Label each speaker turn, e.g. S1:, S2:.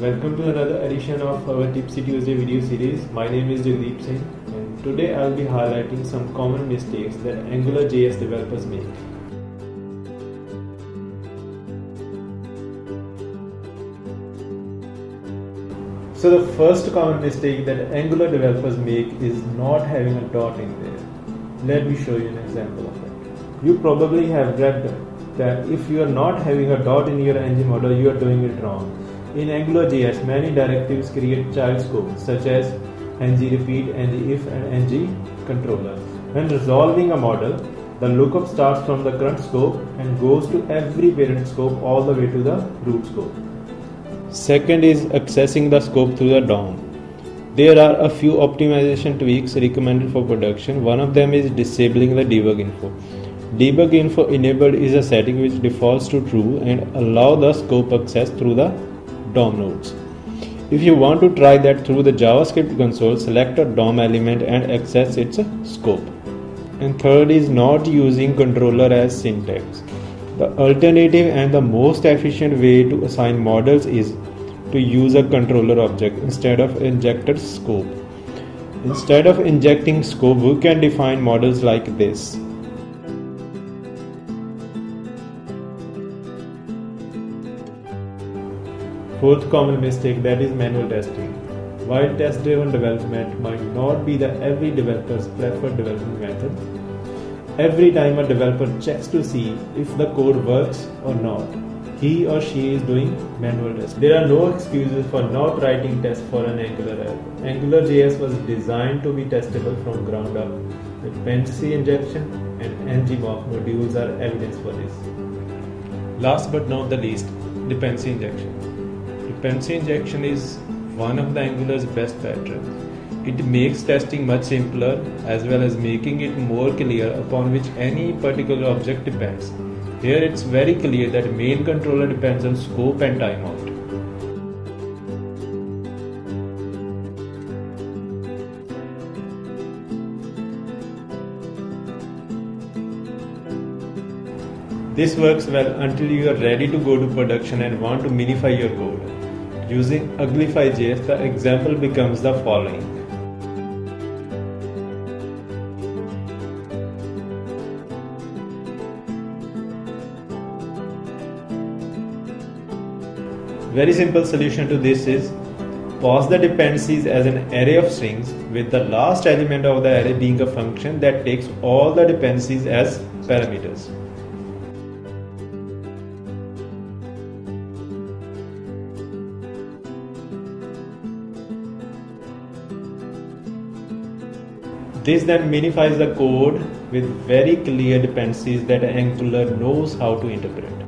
S1: Welcome to another edition of our Tipsy Tuesday video series. My name is Jagdeep Singh and today I'll be highlighting some common mistakes that AngularJS developers make. So the first common mistake that Angular developers make is not having a dot in there. Let me show you an example of it. You probably have read that if you are not having a dot in your ng model, you are doing it wrong. In AngularJS, many directives create child scopes such as ng repeat, ng if and ng controller. When resolving a model, the lookup starts from the current scope and goes to every parent scope all the way to the root scope. Second is accessing the scope through the DOM. There are a few optimization tweaks recommended for production. One of them is disabling the debug info. Debug info enabled is a setting which defaults to true and allow the scope access through the DOM nodes. If you want to try that through the JavaScript console, select a DOM element and access its scope. And third is not using controller as syntax. The alternative and the most efficient way to assign models is to use a controller object instead of injected scope. Instead of injecting scope, we can define models like this. Fourth common mistake, that is manual testing. While test-driven development might not be the every developer's preferred development method, every time a developer checks to see if the code works or not, he or she is doing manual testing. There are no excuses for not writing tests for an Angular app. AngularJS was designed to be testable from ground up. Dependency injection and ng-mock modules are evidence for this. Last but not the least, dependency injection. Dependency injection is one of the Angular's best patterns. It makes testing much simpler as well as making it more clear upon which any particular object depends. Here it's very clear that main controller depends on scope and timeout. This works well until you are ready to go to production and want to minify your code. Using Uglify.js, the example becomes the following. Very simple solution to this is pass the dependencies as an array of strings with the last element of the array being a function that takes all the dependencies as parameters. This then minifies the code with very clear dependencies that Angular knows how to interpret.